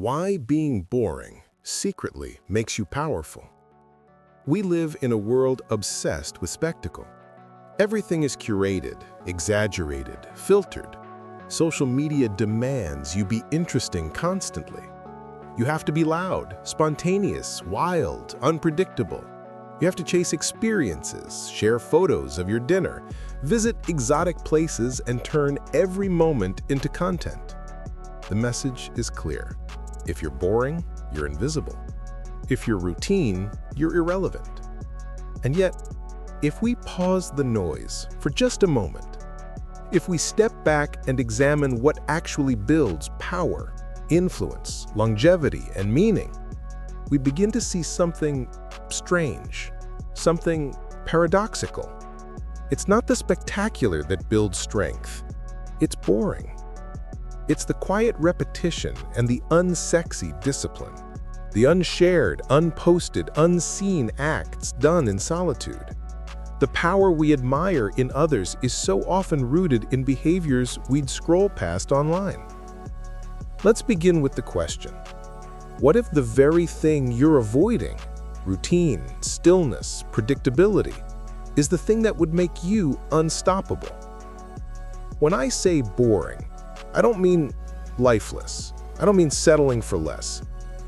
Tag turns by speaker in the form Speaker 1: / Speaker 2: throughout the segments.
Speaker 1: Why being boring secretly makes you powerful. We live in a world obsessed with spectacle. Everything is curated, exaggerated, filtered. Social media demands you be interesting constantly. You have to be loud, spontaneous, wild, unpredictable. You have to chase experiences, share photos of your dinner, visit exotic places, and turn every moment into content. The message is clear. If you're boring, you're invisible. If you're routine, you're irrelevant. And yet, if we pause the noise for just a moment, if we step back and examine what actually builds power, influence, longevity, and meaning, we begin to see something strange, something paradoxical. It's not the spectacular that builds strength. It's boring. It's the quiet repetition and the unsexy discipline, the unshared, unposted, unseen acts done in solitude. The power we admire in others is so often rooted in behaviors we'd scroll past online. Let's begin with the question. What if the very thing you're avoiding, routine, stillness, predictability, is the thing that would make you unstoppable? When I say boring, I don't mean lifeless. I don't mean settling for less.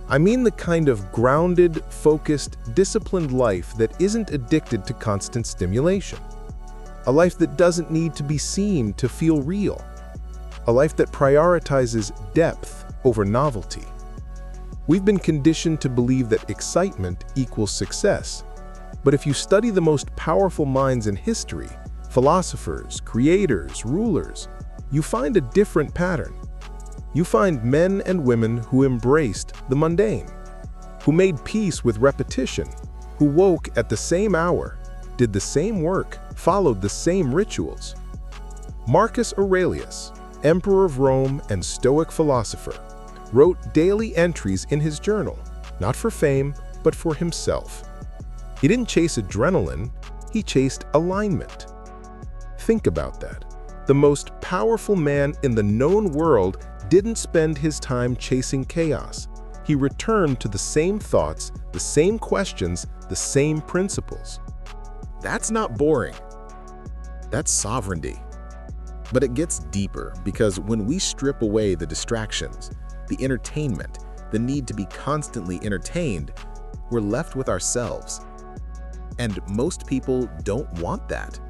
Speaker 1: I mean the kind of grounded, focused, disciplined life that isn't addicted to constant stimulation. A life that doesn't need to be seen to feel real. A life that prioritizes depth over novelty. We've been conditioned to believe that excitement equals success. But if you study the most powerful minds in history, philosophers, creators, rulers, you find a different pattern. You find men and women who embraced the mundane, who made peace with repetition, who woke at the same hour, did the same work, followed the same rituals. Marcus Aurelius, emperor of Rome and Stoic philosopher, wrote daily entries in his journal, not for fame, but for himself. He didn't chase adrenaline, he chased alignment. Think about that. The most powerful man in the known world didn't spend his time chasing chaos. He returned to the same thoughts, the same questions, the same principles.
Speaker 2: That's not boring. That's sovereignty. But it gets deeper because when we strip away the distractions, the entertainment, the need to be constantly entertained, we're left with ourselves. And most people don't want that.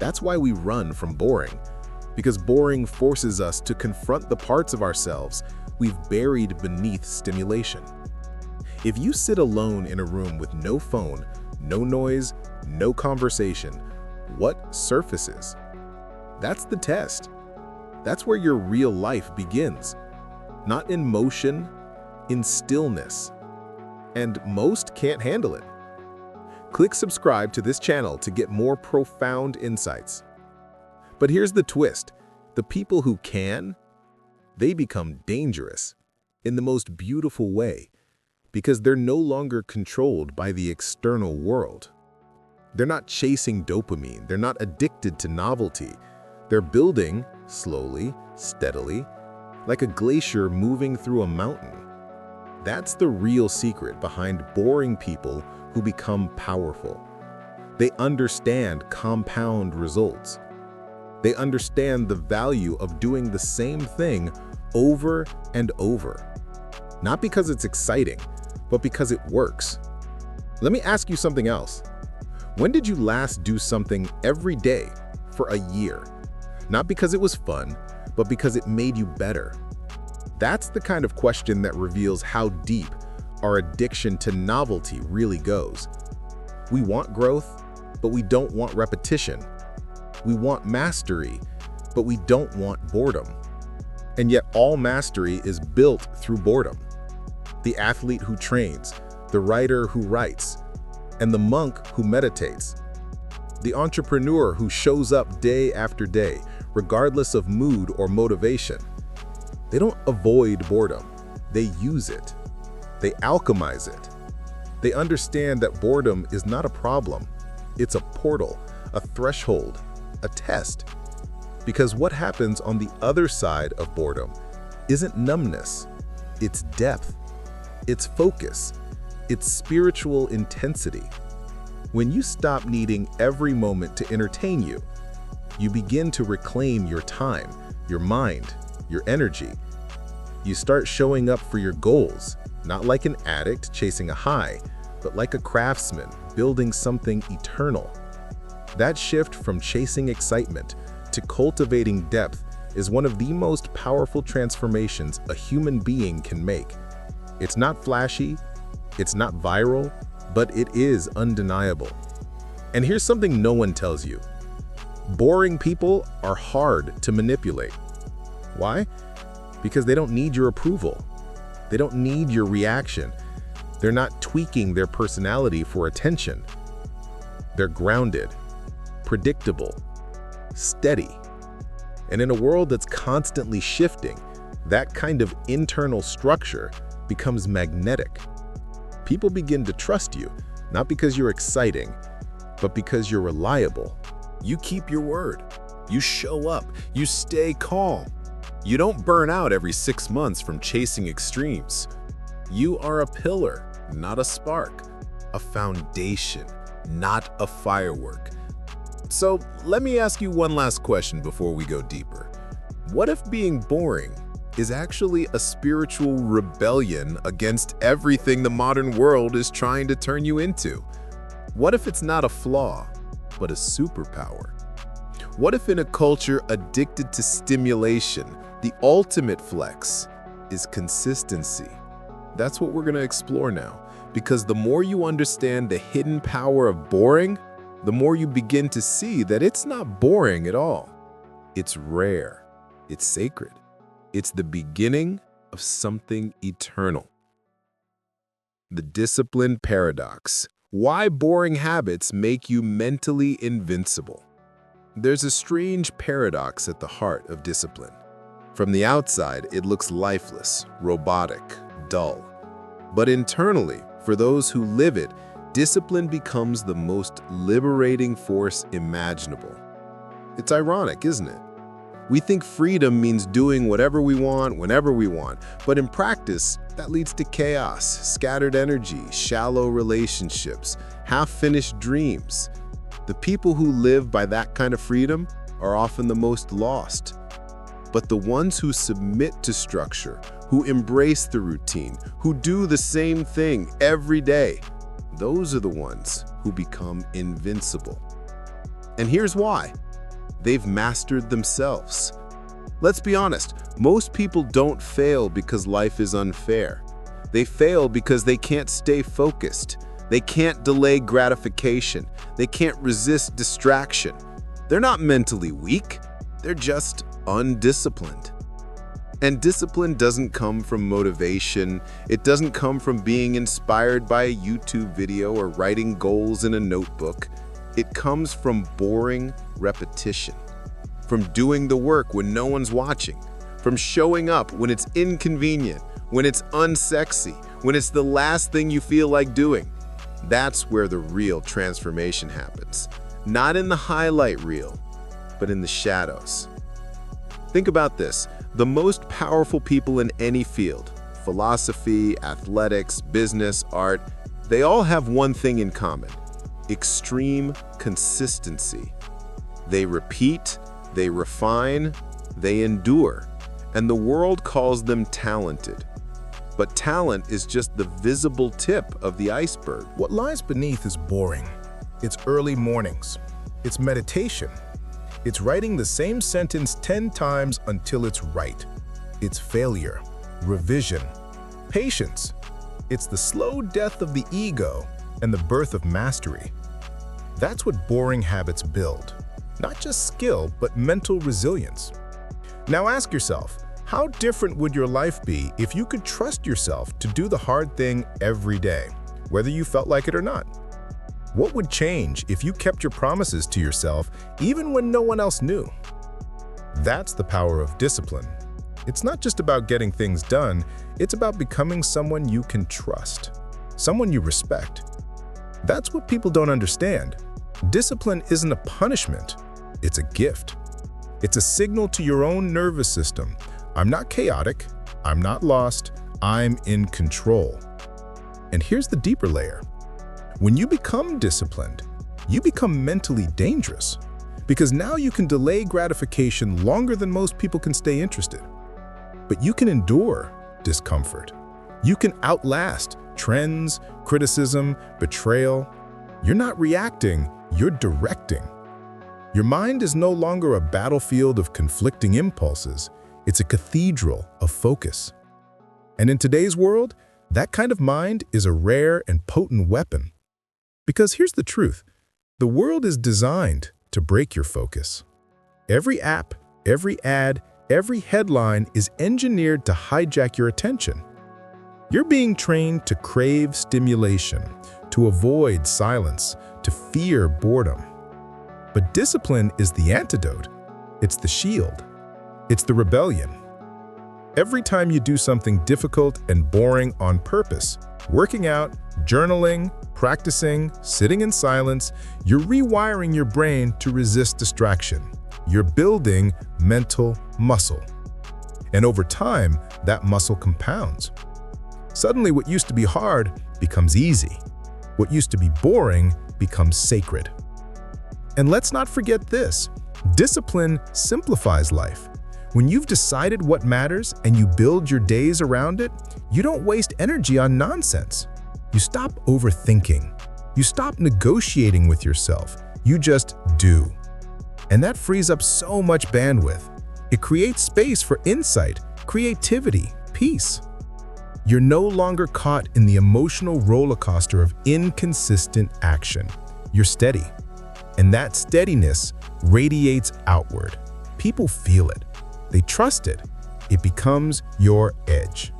Speaker 2: That's why we run from boring, because boring forces us to confront the parts of ourselves we've buried beneath stimulation. If you sit alone in a room with no phone, no noise, no conversation, what surfaces? That's the test. That's where your real life begins. Not in motion, in stillness. And most can't handle it. Click subscribe to this channel to get more profound insights. But here's the twist. The people who can, they become dangerous in the most beautiful way because they're no longer controlled by the external world. They're not chasing dopamine. They're not addicted to novelty. They're building slowly, steadily, like a glacier moving through a mountain. That's the real secret behind boring people who become powerful. They understand compound results. They understand the value of doing the same thing over and over. Not because it's exciting, but because it works. Let me ask you something else. When did you last do something every day for a year? Not because it was fun, but because it made you better. That's the kind of question that reveals how deep our addiction to novelty really goes. We want growth, but we don't want repetition. We want mastery, but we don't want boredom. And yet all mastery is built through boredom. The athlete who trains, the writer who writes, and the monk who meditates. The entrepreneur who shows up day after day, regardless of mood or motivation. They don't avoid boredom, they use it. They alchemize it. They understand that boredom is not a problem. It's a portal, a threshold, a test. Because what happens on the other side of boredom isn't numbness, It's depth. It's focus. It's spiritual intensity. When you stop needing every moment to entertain you, you begin to reclaim your time, your mind, your energy. You start showing up for your goals, not like an addict chasing a high, but like a craftsman building something eternal. That shift from chasing excitement to cultivating depth is one of the most powerful transformations a human being can make. It's not flashy, it's not viral, but it is undeniable. And here's something no one tells you. Boring people are hard to manipulate. Why? Because they don't need your approval. They don't need your reaction. They're not tweaking their personality for attention. They're grounded, predictable, steady. And in a world that's constantly shifting, that kind of internal structure becomes magnetic. People begin to trust you, not because you're exciting, but because you're reliable. You keep your word. You show up. You stay calm. You don't burn out every 6 months from chasing extremes. You are a pillar, not a spark. A foundation, not a firework. So let me ask you one last question before we go deeper. What if being boring is actually a spiritual rebellion against everything the modern world is trying to turn you into? What if it's not a flaw, but a superpower? What if in a culture addicted to stimulation, the ultimate flex is consistency? That's what we're going to explore now, because the more you understand the hidden power of boring, the more you begin to see that it's not boring at all. It's rare. It's sacred. It's the beginning of something eternal. The discipline paradox. Why boring habits make you mentally invincible. There's a strange paradox at the heart of discipline. From the outside, it looks lifeless, robotic, dull. But internally, for those who live it, discipline becomes the most liberating force imaginable. It's ironic, isn't it? We think freedom means doing whatever we want, whenever we want, but in practice, that leads to chaos, scattered energy, shallow relationships, half-finished dreams. The people who live by that kind of freedom are often the most lost. But the ones who submit to structure, who embrace the routine, who do the same thing every day, those are the ones who become invincible. And here's why. They've mastered themselves. Let's be honest, most people don't fail because life is unfair. They fail because they can't stay focused. They can't delay gratification. They can't resist distraction. They're not mentally weak. They're just undisciplined. And discipline doesn't come from motivation. It doesn't come from being inspired by a YouTube video or writing goals in a notebook. It comes from boring repetition, from doing the work when no one's watching, from showing up when it's inconvenient, when it's unsexy, when it's the last thing you feel like doing. That's where the real transformation happens. Not in the highlight reel, but in the shadows. Think about this. The most powerful people in any field, philosophy, athletics, business, art, they all have one thing in common: extreme consistency. They repeat, they refine, they endure, and the world calls them talented. But talent is just the visible tip of the iceberg.
Speaker 1: What lies beneath is boring. It's early mornings. It's meditation. It's writing the same sentence 10 times until it's right. It's failure, revision, patience. It's the slow death of the ego and the birth of mastery. That's what boring habits build. Not just skill, but mental resilience. Now ask yourself, how different would your life be if you could trust yourself to do the hard thing every day, whether you felt like it or not? What would change if you kept your promises to yourself even when no one else knew? That's the power of discipline. It's not just about getting things done, it's about becoming someone you can trust, someone you respect. That's what people don't understand. Discipline isn't a punishment, it's a gift. It's a signal to your own nervous system. I'm not chaotic, I'm not lost,
Speaker 2: I'm in control. And here's the deeper layer. When you become disciplined, you become mentally dangerous because now you can delay gratification longer than most people can stay interested. But you can endure discomfort. You can outlast trends, criticism, betrayal. You're not reacting, you're directing. Your mind is no longer a battlefield of conflicting impulses. It's a cathedral of focus. And in today's world, that kind of mind is a rare and potent weapon. Because here's the truth. The world is designed to break your focus. Every app, every ad, every headline is engineered to hijack your attention. You're being trained to crave stimulation, to avoid silence, to fear boredom. But discipline is the antidote. It's the shield. It's the rebellion. Every time you do something difficult and boring on purpose, working out, journaling, practicing, sitting in silence, you're rewiring your brain to resist distraction. You're building mental muscle. And over time, that muscle compounds. Suddenly, what used to be hard becomes easy. What used to be boring becomes sacred. And let's not forget this. Discipline simplifies life. When you've decided what matters and you build your days around it, you don't waste energy on nonsense. You stop overthinking. You stop negotiating with yourself. You just do. And that frees up so much bandwidth. It creates space for insight, creativity, peace. You're no longer caught in the emotional roller coaster of inconsistent action. You're steady. And that steadiness radiates outward. People feel it. They trust it. It becomes your edge.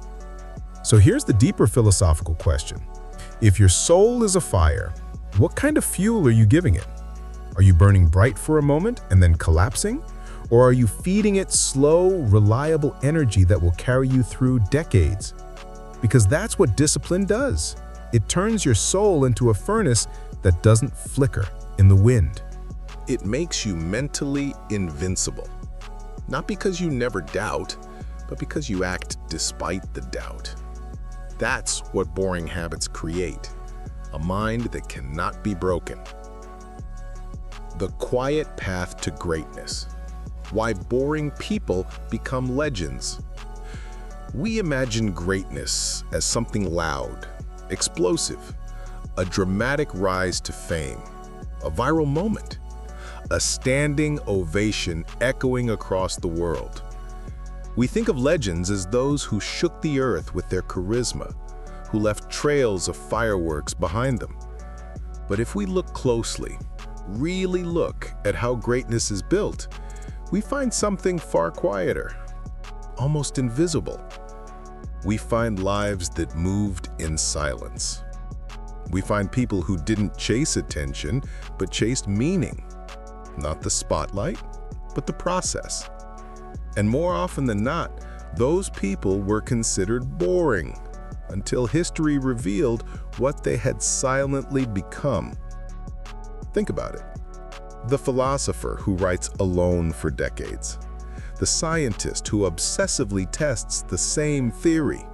Speaker 2: So here's the deeper philosophical question. If your soul is a fire, what kind of fuel are you giving it? Are you burning bright for a moment and then collapsing? Or are you feeding it slow, reliable energy that will carry you through decades? Because that's what discipline does. It turns your soul into a furnace that doesn't flicker in the wind.
Speaker 1: It makes you mentally invincible. Not because you never doubt, but because you act despite the doubt. That's what boring habits create, a mind that cannot be broken. The quiet path to greatness. Why boring people become legends. We imagine greatness as something loud, explosive, a dramatic rise to fame, a viral moment, a standing ovation echoing across the world. We think of legends as those who shook the earth with their charisma, who left trails of fireworks behind them. But if we look closely, really look at how greatness is built, we find something far quieter, almost invisible. We find lives that moved in silence. We find people who didn't chase attention, but chased meaning. Not the spotlight, but the process. And more often than not, those people were considered boring until history revealed what they had silently become. Think about it. The philosopher who writes alone for decades. The scientist who obsessively tests the same theory.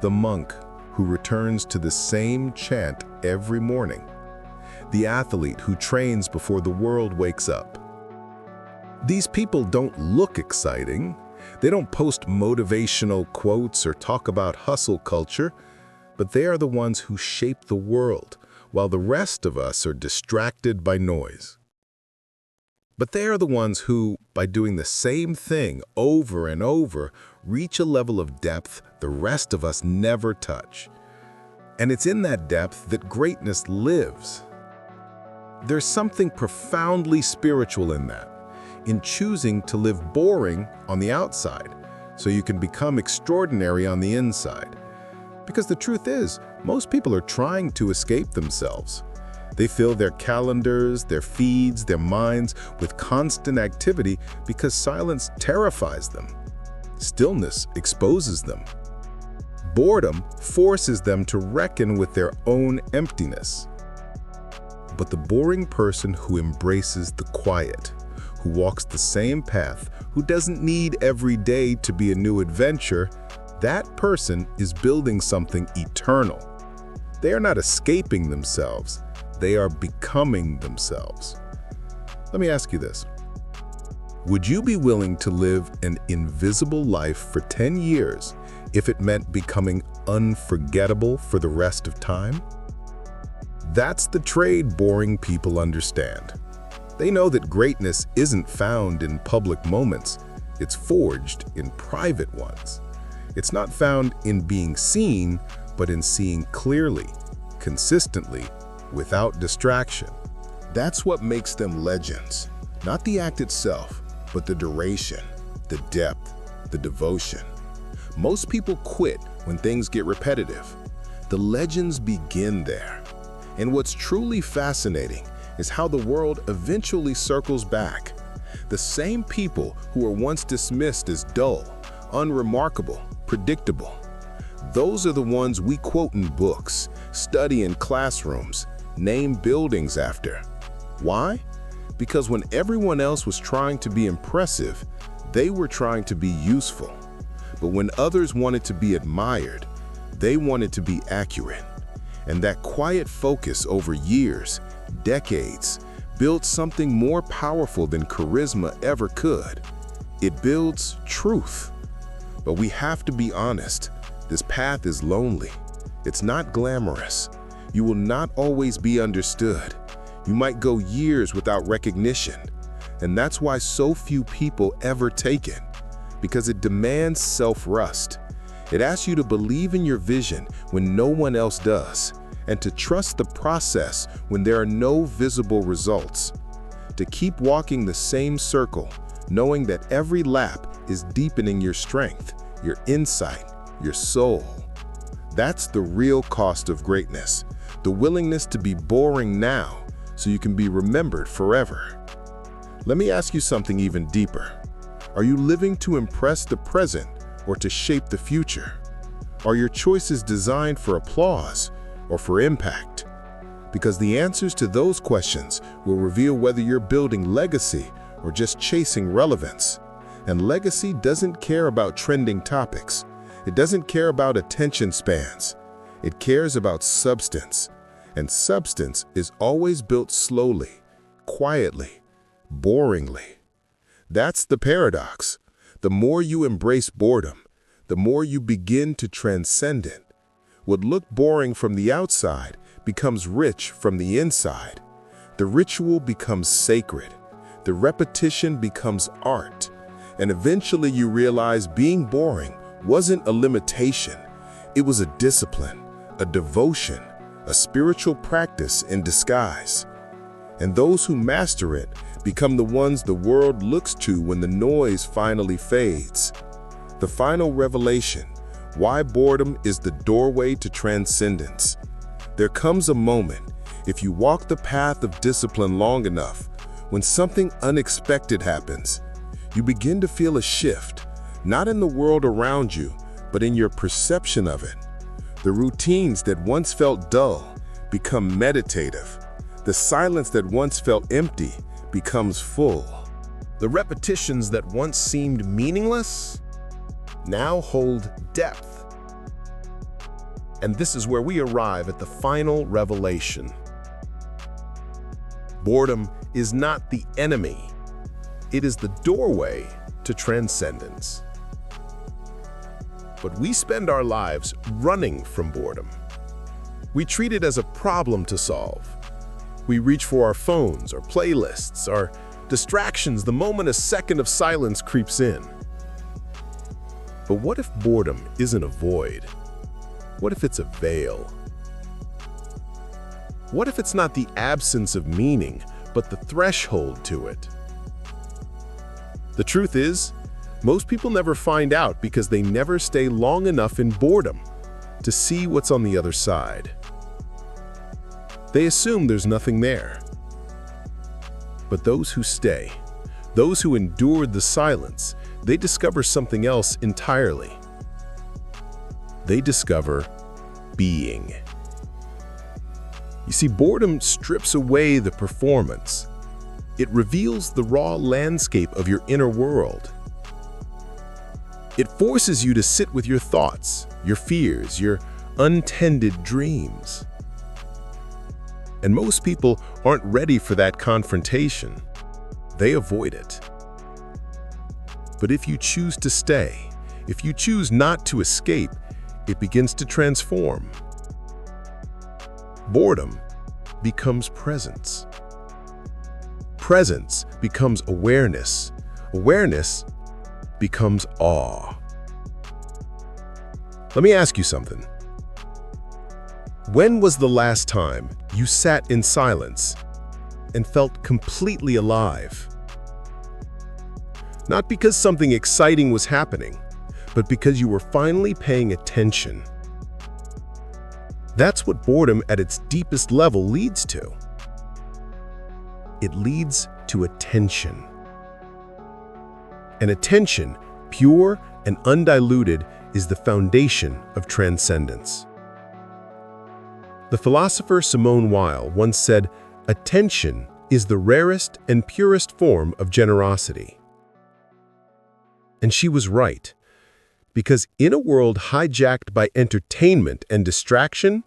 Speaker 1: The monk who returns to the same chant every morning. The athlete who trains before the world wakes up. These people don't look exciting. They don't post motivational quotes or talk about hustle culture, but they are the ones who shape the world, while the rest of us are distracted by noise. But they are the ones who, by doing the same thing over and over, reach a level of depth the rest of us never touch. And it's in that depth that greatness lives. There's something profoundly spiritual in that, in choosing to live boring on the outside, so you can become extraordinary on the inside. Because the truth is, most people are trying to escape themselves. They fill their calendars, their feeds, their minds with constant activity because silence terrifies them. Stillness exposes them. Boredom forces them to reckon with their own emptiness. But the boring person who embraces the quiet, who walks the same path, who doesn't need every day to be a new adventure, that person is building something eternal. They are not escaping themselves, they are becoming themselves. Let me ask you this. Would you be willing to live an invisible life for 10 years if it meant becoming unforgettable for the rest of time? That's the trade boring people understand. They know that greatness isn't found in public moments, it's forged in private ones. It's not found in being seen, but in seeing clearly, consistently, without distraction. That's what makes them legends. Not the act itself, but the duration, the depth, the devotion. Most people quit when things get repetitive. The legends begin there. And what's truly fascinating is how the world eventually circles back. The same people who were once dismissed as dull, unremarkable, predictable. Those are the ones we quote in books, study in classrooms, name buildings after. Why? Because when everyone else was trying to be impressive, they were trying to be useful. But when others wanted to be admired, they wanted to be accurate. And that quiet focus over years, decades, built something more powerful than charisma ever could. It builds truth. But we have to be honest, this path is lonely. It's not glamorous. You will not always be understood. You might go years without recognition. And that's why so few people ever take it. Because it demands self-trust. It asks you to believe in your vision when no one else does, and to trust the process when there are no visible results. To keep walking the same circle, knowing that every lap is deepening your strength, your insight, your soul. That's the real cost of greatness, the willingness to be boring now so you can be remembered forever. Let me ask you something even deeper. Are you living to impress the present or to shape the future? Are your choices designed for applause or for impact? Because the answers to those questions will reveal whether you're building legacy or just chasing relevance. And legacy doesn't care about trending topics. It doesn't care about attention spans. It cares about substance. And substance is always built slowly, quietly, boringly. That's the paradox. The more you embrace boredom, the more you begin to transcend it. What looked boring from the outside becomes rich from the inside. The ritual becomes sacred. The repetition becomes art. And eventually you realize being boring wasn't a limitation. It was a discipline, a devotion, a spiritual practice in disguise. And those who master it become the ones the world looks to when the noise finally fades. The final revelation, why boredom is the doorway to transcendence. There comes a moment, if you walk the path of discipline long enough, when something unexpected happens. You begin to feel a shift, not in the world around you, but in your perception of it. The routines that once felt dull become meditative. The silence that once felt empty becomes full. The repetitions that once seemed meaningless now hold depth. And this is where we arrive at the final revelation. Boredom is not the enemy. It is the doorway to transcendence. But we spend our lives running from boredom. We treat it as a problem to solve. We reach for our phones, our playlists, our distractions the moment a second of silence creeps in. But what if boredom isn't a void? What if it's a veil? What if it's not the absence of meaning, but the threshold to it? The truth is, most people never find out because they never stay long enough in boredom to see what's on the other side. They assume there's nothing there. But those who stay, those who endured the silence, they discover something else entirely. They discover being. You see, boredom strips away the performance. It reveals the raw landscape of your inner world. It forces you to sit with your thoughts, your fears, your untended dreams. And most people aren't ready for that confrontation. They avoid it. But if you choose to stay, if you choose not to escape, it begins to transform. Boredom becomes presence. Presence becomes awareness. Awareness becomes awe. Let me ask you something. When was the last time you sat in silence and felt completely alive? Not because something exciting was happening, but because you were finally paying attention. That's what boredom at its deepest level leads to. It leads to attention. And attention, pure and undiluted, is the foundation of transcendence. The philosopher Simone Weil once said, "Attention is the rarest and purest form of generosity." And she was right, because in a world hijacked by entertainment and distraction,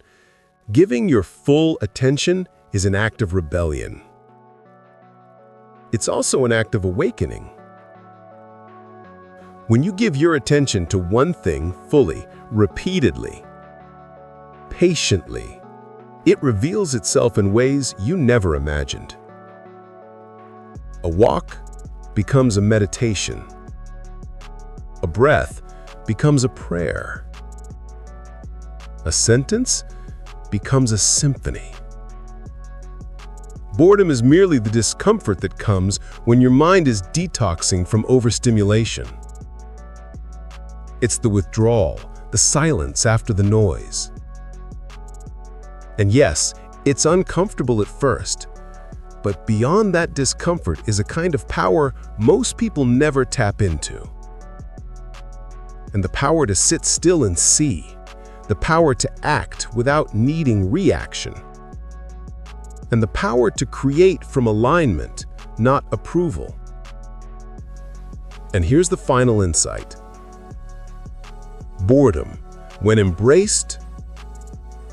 Speaker 1: giving your full attention is an act of rebellion. It's also an act of awakening. When you give your attention to one thing fully, repeatedly, patiently, it reveals itself in ways you never imagined. A walk becomes a meditation. A breath becomes a prayer. A sentence becomes a symphony. Boredom is merely the discomfort that comes when your mind is detoxing from overstimulation. It's the withdrawal, the silence after the noise. And yes, it's uncomfortable at first, but beyond that discomfort is a kind of power most people never tap into. And the power to sit still and see, the power to act without needing reaction, and the power to create from alignment, not approval. And here's the final insight. Boredom, when embraced,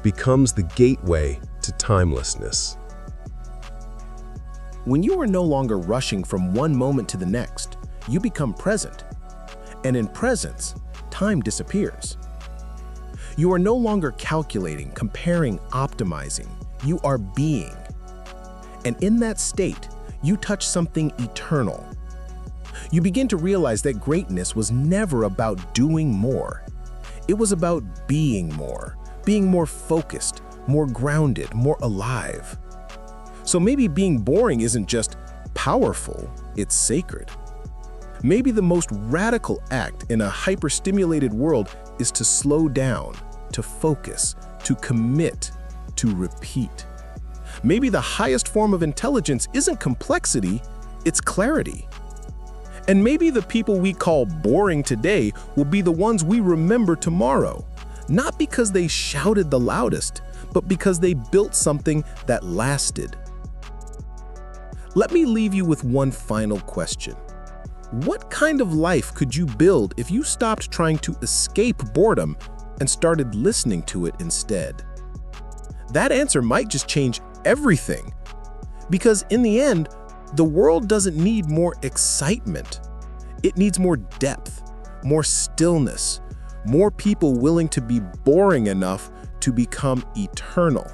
Speaker 1: becomes the gateway to timelessness.
Speaker 2: When you are no longer rushing from one moment to the next, you become present. And in presence, time disappears. You are no longer calculating, comparing, optimizing. You are being. And in that state, you touch something eternal. You begin to realize that greatness was never about doing more. It was about being more focused, more grounded, more alive. So maybe being boring isn't just powerful, it's sacred. Maybe the most radical act in a hyper-stimulated world is to slow down, to focus, to commit, to repeat. Maybe the highest form of intelligence isn't complexity, it's clarity. And maybe the people we call boring today will be the ones we remember tomorrow, not because they shouted the loudest, but because they built something that lasted. Let me leave you with one final question. What kind of life could you build if you stopped trying to escape boredom and started listening to it instead? That answer might just change everything. Because in the end, the world doesn't need more excitement. It needs more depth, more stillness, more people willing to be boring enough to become eternal.